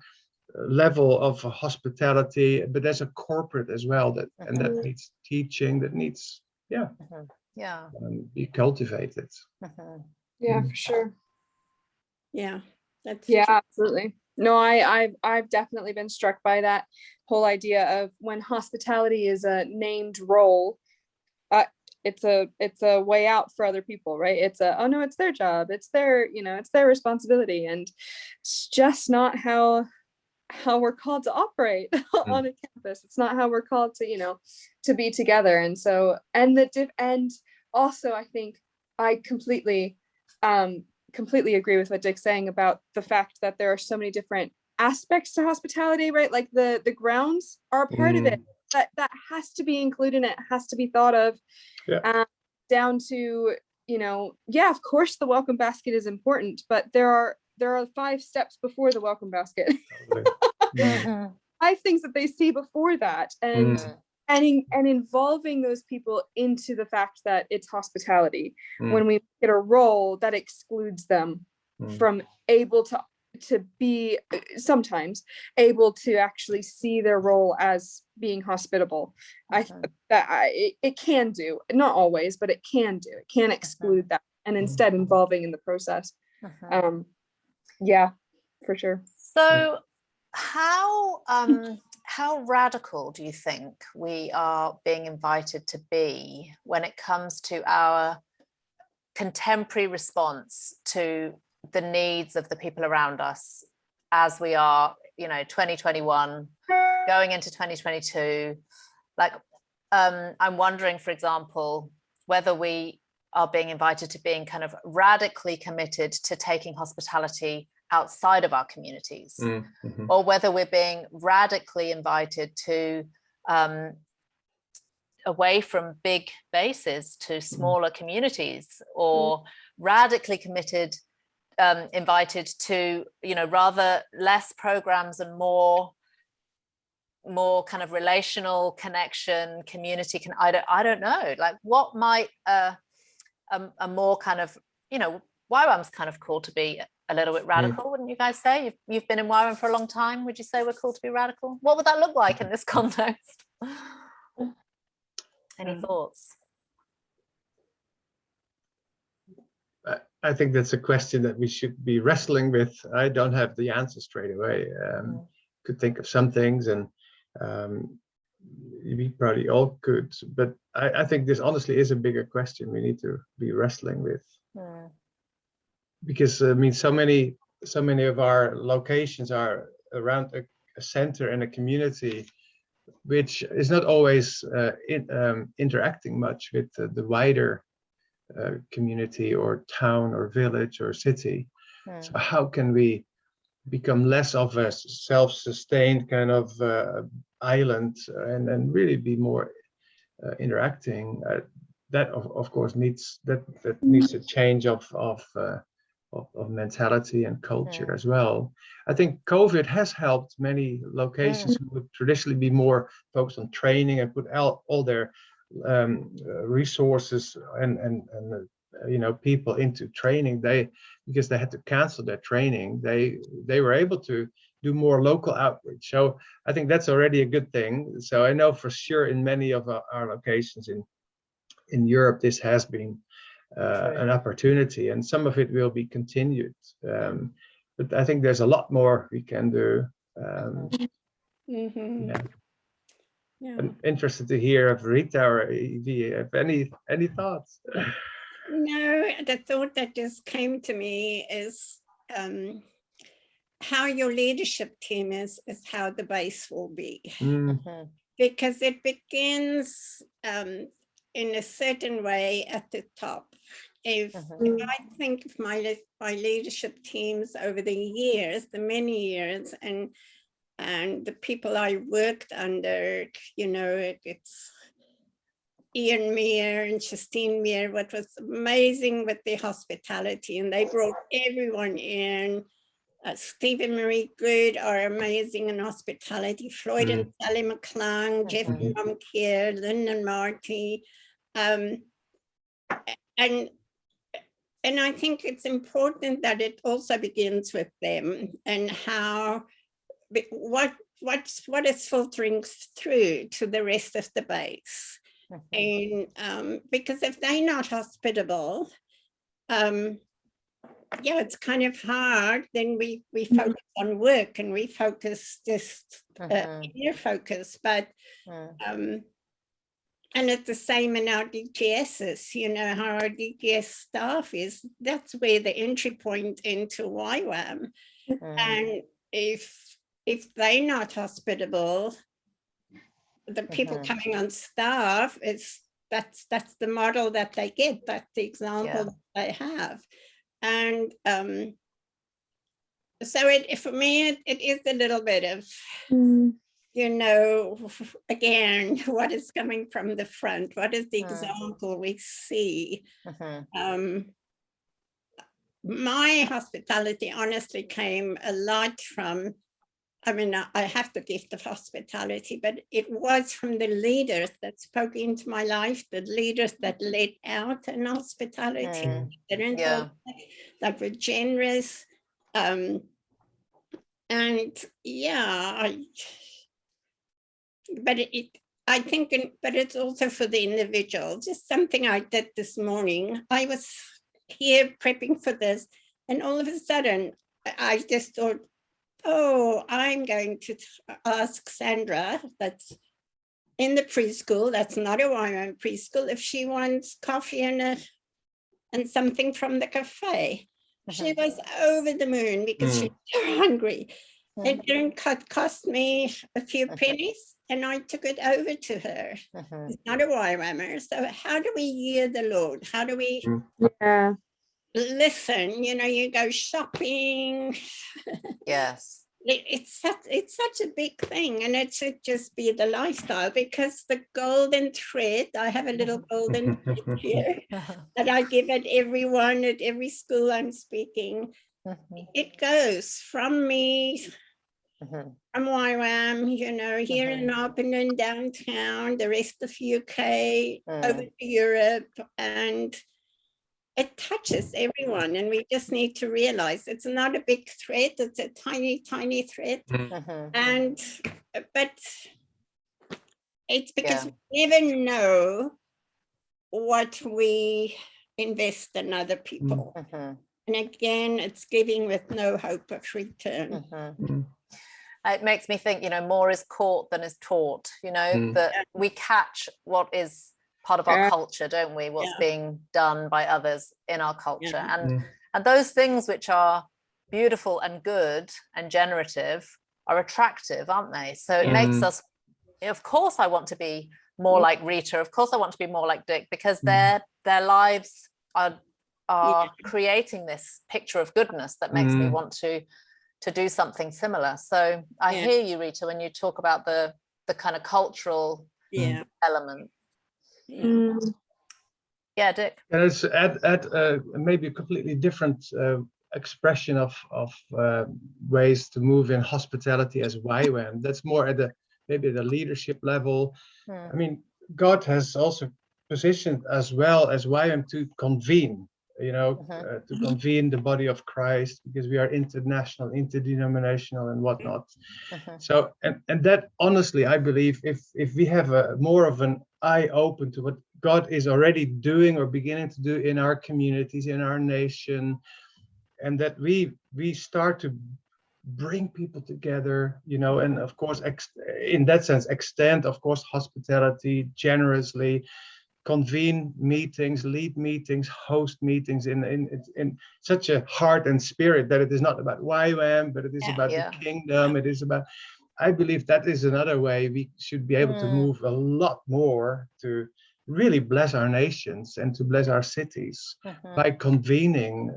Speaker 3: level of hospitality, but there's a corporate as well that and that needs teaching, that needs be cultivated.
Speaker 4: For sure.
Speaker 2: That's
Speaker 4: true. Absolutely. No, I've definitely been struck by that whole idea of when hospitality is a named role, it's a way out for other people, right? It's oh no, it's their job, it's their, you know, it's their responsibility, and it's just not how we're called to operate on a campus. It's not how we're called to, you know, to be together. And so, and also I think I completely agree with what Dick's saying about the fact that there are so many different aspects to hospitality, right? Like the grounds are a part of it, that has to be included, it has to be thought of, down to, you know, of course the welcome basket is important, but there are 5 steps before the welcome basket. 5 things that they see before that, and and involving those people into the fact that it's hospitality. When we get a role that excludes them from able to be sometimes able to actually see their role as being hospitable. It can do, not always, but it can exclude that, and instead involving in the process. Yeah, for sure.
Speaker 1: So how radical do you think we are being invited to be when it comes to our contemporary response to the needs of the people around us, as we are, 2021 going into 2022? Like, I'm wondering, for example, whether we are being invited to being kind of radically committed to taking hospitality outside of our communities, or whether we're being radically invited to away from big bases to smaller communities, or radically invited to, rather less programs and more kind of relational connection, community. I don't know, like what might a more kind of, YWAM's kind of called to be a little bit radical, wouldn't you guys say? You've been in YWAM for a long time. Would you say we're called to be radical? What would that look like in this context? Any thoughts?
Speaker 3: I think that's a question that we should be wrestling with. I don't have the answer straight away. Could think of some things, and we probably all could, but I think this honestly is a bigger question we need to be wrestling with. Because I mean, so many of our locations are around a center and a community, which is not always interacting much with the wider community or town or village or city. So how can we become less of a self-sustained kind of island and really be more interacting? That of course needs a change of mentality and culture as well. I think COVID has helped many locations who would traditionally be more focused on training and put all their resources and people into training. Because they had to cancel their training, they were able to do more local outreach. So I think that's already a good thing. So I know for sure in many of our locations in Europe, this has been an opportunity, and some of it will be continued. But I think there's a lot more we can do. I'm interested to hear of Rita or Evie, if any thoughts.
Speaker 2: No, the thought that just came to me is how your leadership team is how the base will be. Because it begins in a certain way at the top. If I think of my leadership teams over the many years, and the people I worked under, it's Ian Meir and Justine Meir, what was amazing with the hospitality, and they brought everyone in. Stephen Marie Good are amazing in hospitality. Floyd and Sally McClung, Jeff Bromkier, Lyndon Marty. And I think it's important that it also begins with them, and how what is filtering through to the rest of the base. And because if they're not hospitable, it's kind of hard. Then we focus on work, and we focus just inner focus. But and it's the same in our DGSs, how our DGS staff is, that's where the entry point into YWAM. And if they're not hospitable, the people coming on staff, that's the model that they get, that's the example that they have. And so for me, it is a little bit of, again, what is coming from the front? What is the example we see? My hospitality honestly came a lot from I mean, I have the gift of hospitality, but it was from the leaders that spoke into my life, the leaders that led out in hospitality,
Speaker 1: Yeah.
Speaker 2: that were generous. And yeah, I think, but it's also for the individual. Just something I did this morning. I was here prepping for this, and all of a sudden, I just thought, oh, I'm going to ask Sandra, that's in the preschool, that's not a YWAM preschool, if she wants coffee and something from the cafe. She was over the moon because she's so hungry. It didn't cost me a few pennies, and I took it over to her. It's not a YWAMer. So how do we hear the Lord? How do we listen? You know, you go shopping.
Speaker 1: Yes.
Speaker 2: It's such a big thing, and it should just be the lifestyle, because the golden thread, I have a little golden thread here that I give at everyone at every school I'm speaking. It goes from me, from YWAM, you know, here in Openden, downtown, the rest of UK, over to Europe, and it touches everyone, and we just need to realize it's not a big thread, it's a tiny, tiny thread. And but it's because we never know what we invest in other people. And again, it's giving with no hope of return.
Speaker 1: It makes me think, you know, more is caught than is taught, you know, that we catch what is part of our culture, don't we? What's being done by others in our culture. And those things which are beautiful and good and generative are attractive, aren't they? So it makes us, of course, I want to be more like Rita. Of course, I want to be more like Dick, because their lives are creating this picture of goodness that makes me want to do something similar. So I hear you, Rita, when you talk about the kind of cultural element. Yeah, Dick.
Speaker 3: And it's at maybe a completely different expression of ways to move in hospitality as YWAM. That's more at maybe the leadership level. I mean, God has also positioned as well as YWAM to convene, you know, to convene the body of Christ, because we are international, interdenominational and whatnot. So, and that honestly, I believe if we have more of an eye open to what God is already doing or beginning to do in our communities, in our nation, and that we start to bring people together, you know, and of course, in that sense, extend, of course, hospitality generously, convene meetings, lead meetings, host meetings in such a heart and spirit that it is not about YWAM, but it is about the kingdom. It is about, I believe that is another way we should be able to move a lot more to really bless our nations and to bless our cities by convening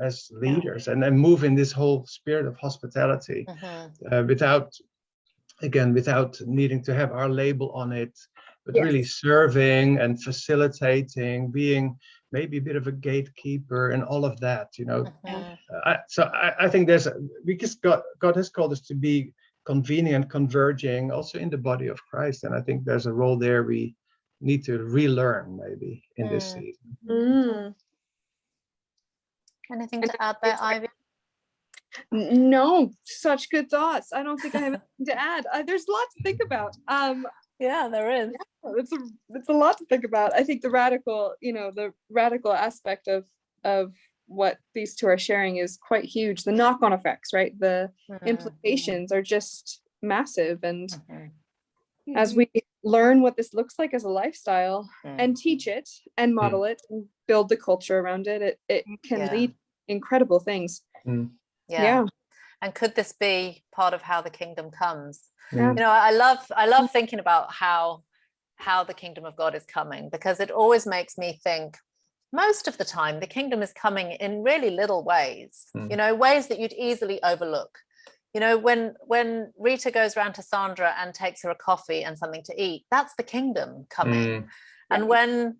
Speaker 3: as leaders and move in this whole spirit of hospitality without needing to have our label on it, but really serving and facilitating, being maybe a bit of a gatekeeper and all of that, you know. I think God has called us to be convening and converging also in the body of Christ. And I think there's a role there we need to relearn maybe in this season.
Speaker 1: Anything to add there, Ivy?
Speaker 4: No, such good thoughts. I don't think I have anything to add. There's lots to think about.
Speaker 1: Yeah, there is.
Speaker 4: It's a lot to think about. I think the radical aspect of what these two are sharing is quite huge. The knock-on effects, right? The implications are just massive. And as we learn what this looks like as a lifestyle and teach it and model it and build the culture around it, it can lead incredible things.
Speaker 1: Yeah. And could this be part of how the kingdom comes? You know, I love thinking about how the kingdom of God is coming, because it always makes me think most of the time the kingdom is coming in really little ways, you know, ways that you'd easily overlook. You know, when Rita goes around to Sandra and takes her a coffee and something to eat, that's the kingdom coming. And when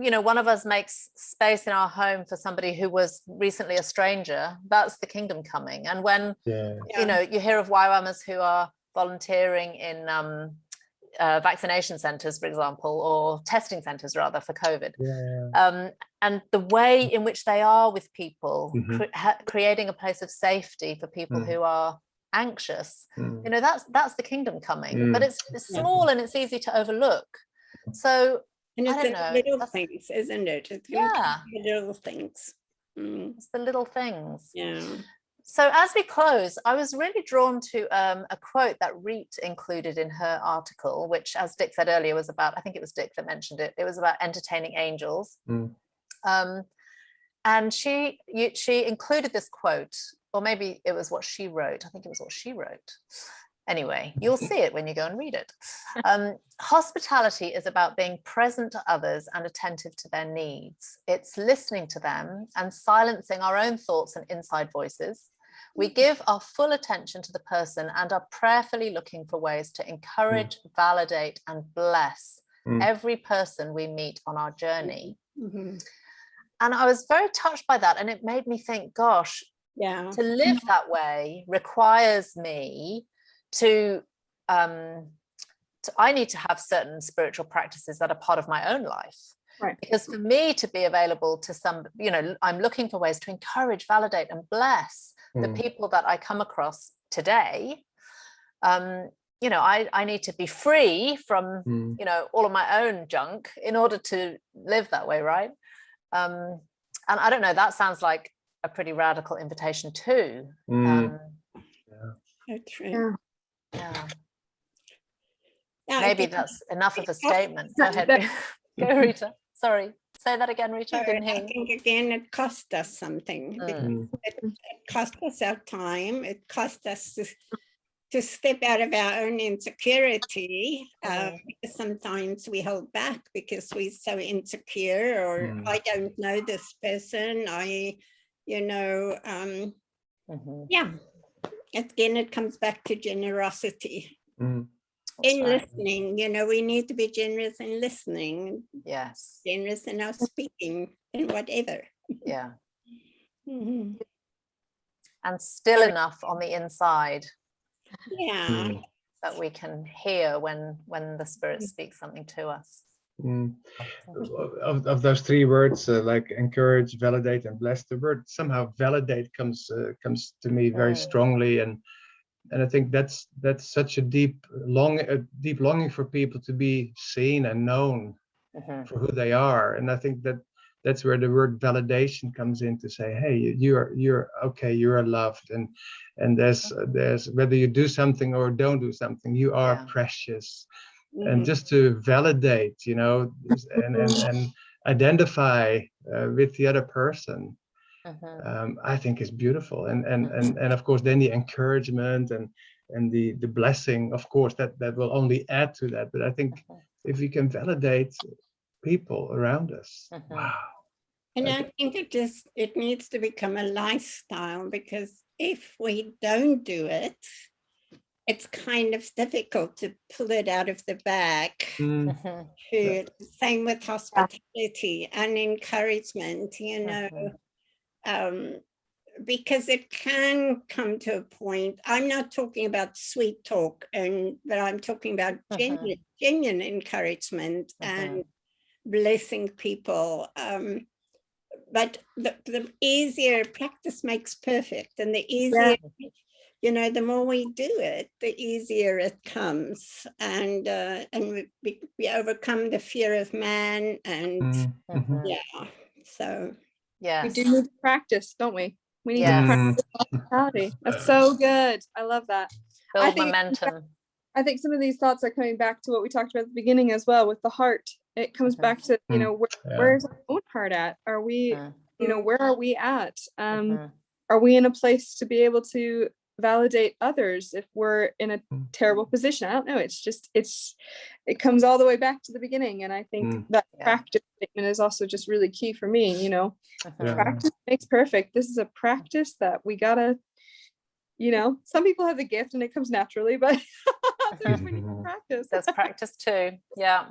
Speaker 1: you know, one of us makes space in our home for somebody who was recently a stranger, that's the kingdom coming. And when, you know, you hear of YWAMers who are volunteering in vaccination centers, for example, or testing centers rather, for COVID. And the way in which they are with people, creating a place of safety for people who are anxious, you know, that's the kingdom coming. But it's small and it's easy to overlook. So
Speaker 2: and it's
Speaker 1: I don't know,
Speaker 2: little things, isn't it? It's the little things.
Speaker 1: It's the little things.
Speaker 2: Yeah.
Speaker 1: So as we close, I was really drawn to a quote that Rita included in her article, which, as Dick said earlier, was about, I think it was Dick that mentioned it, it was about entertaining angels. And she included this quote, or maybe it was what she wrote. I think it was what she wrote. Anyway, you'll see it when you go and read it. Hospitality is about being present to others and attentive to their needs. It's listening to them and silencing our own thoughts and inside voices. We give our full attention to the person and are prayerfully looking for ways to encourage, validate, and bless every person we meet on our journey. And I was very touched by that. And it made me think, gosh, to live that way requires me to I need to have certain spiritual practices that are part of my own life. Right. Because for me to be available to some, you know, I'm looking for ways to encourage, validate, and bless the people that I come across today. You know, I need to be free from, you know, all of my own junk in order to live that way, right? And I don't know, that sounds like a pretty radical invitation too.
Speaker 2: That's true.
Speaker 1: Maybe that's enough of a statement. Go ahead. Go, Rita. Sorry. Say that again, Rita. I didn't hear you.
Speaker 2: I think again, it cost us something. It cost us our time. It cost us to step out of our own insecurity. Because sometimes we hold back because we're so insecure, or I don't know this person. Again, it comes back to generosity. In listening, you know, we need to be generous in listening.
Speaker 1: Yes.
Speaker 2: Generous in our speaking and whatever.
Speaker 1: Yeah. And still enough on the inside.
Speaker 2: Yeah.
Speaker 1: That we can hear when the Spirit speaks something to us.
Speaker 3: Of those three words, like encourage, validate, and bless, the word somehow validate comes to me very strongly, and I think that's such a deep longing for people to be seen and known for who they are. And I think that's where the word validation comes in, to say, hey, you're okay, you are loved, and there's whether you do something or don't do something, you are precious. And just to validate, you know, and identify with the other person, I think is beautiful. And of course, then the encouragement and the blessing, of course, that will only add to that. But I think if we can validate people around us, wow.
Speaker 2: And I think it needs to become a lifestyle, because if we don't do it, it's kind of difficult to pull it out of the bag. Same with hospitality and encouragement, you know, because it can come to a point. I'm not talking about sweet talk, but I'm talking about genuine encouragement and blessing people. But the easier, practice makes perfect, and the easier, you know, the more we do it, the easier it comes, and we overcome the fear of man, and so
Speaker 4: we do need to practice, don't we? We need to practice hospitality. That's so good. I love that.
Speaker 1: Build momentum.
Speaker 4: I think some of these thoughts are coming back to what we talked about at the beginning as well, with the heart. It comes back to, you know, where's our own heart at? Are we, you know, where are we at? Are we in a place to be able to validate others if we're in a terrible position? I don't know. It comes all the way back to the beginning. And I think that practice statement is also just really key for me, you know. Practice makes perfect. This is a practice that we gotta, you know, some people have the gift and it comes naturally, but others we need to practice.
Speaker 1: There's practice too. Yeah.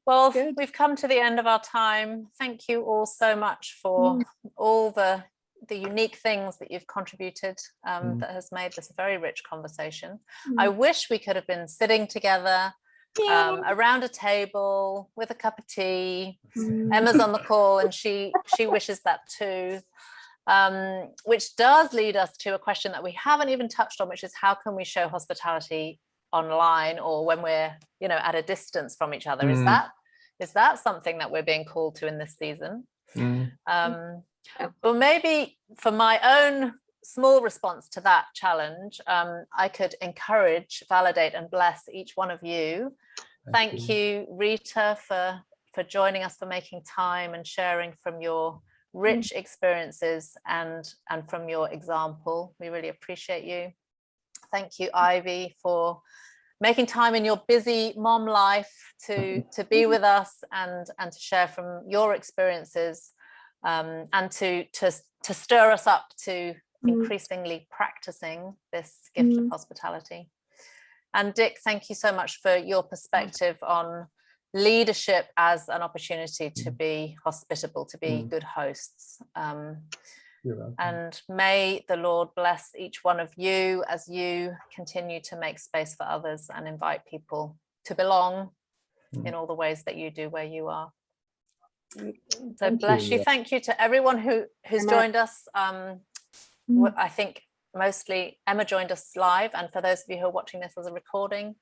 Speaker 1: Well,
Speaker 4: Good.
Speaker 1: we've come to the end of our time. Thank you all so much for all the unique things that you've contributed that has made this a very rich conversation. I wish we could have been sitting together around a table with a cup of tea. Emma's on the call and she wishes that too, which does lead us to a question that we haven't even touched on, which is how can we show hospitality online or when we're at a distance from each other? Is that something that we're being called to in this season? Well, maybe for my own small response to that challenge, I could encourage, validate and bless each one of you. Thank you, Rita, for joining us, for making time and sharing from your rich experiences and from your example. We really appreciate you. Thank you, Ivy, for making time in your busy mom life to be with us and to share from your experiences and to stir us up to increasingly practicing this gift of hospitality. And Dick, thank you so much for your perspective on leadership as an opportunity to be hospitable, to be good hosts. And may the Lord bless each one of you as you continue to make space for others and invite people to belong in all the ways that you do where you are. So bless you. Thank you to everyone who's joined us. I think mostly Emma joined us live, and for those of you who are watching this as a recording,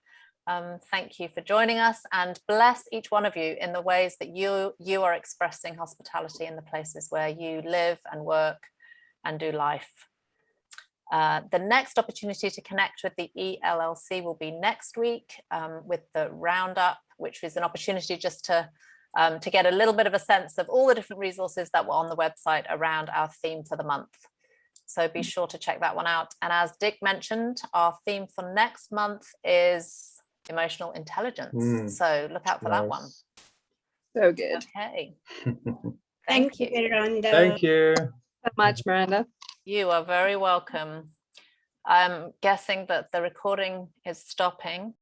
Speaker 1: thank you for joining us, and bless each one of you in the ways that you are expressing hospitality in the places where you live and work and do life. The next opportunity to connect with the ELLC will be next week with the roundup, which is an opportunity just to get a little bit of a sense of all the different resources that were on the website around our theme for the month. So be sure to check that one out. And as Dick mentioned, our theme for next month is emotional intelligence. So look out for that one.
Speaker 4: So good.
Speaker 1: Okay.
Speaker 2: Thank you, Miranda.
Speaker 3: Thank you
Speaker 4: So much, Miranda.
Speaker 1: You are very welcome. I'm guessing that the recording is stopping.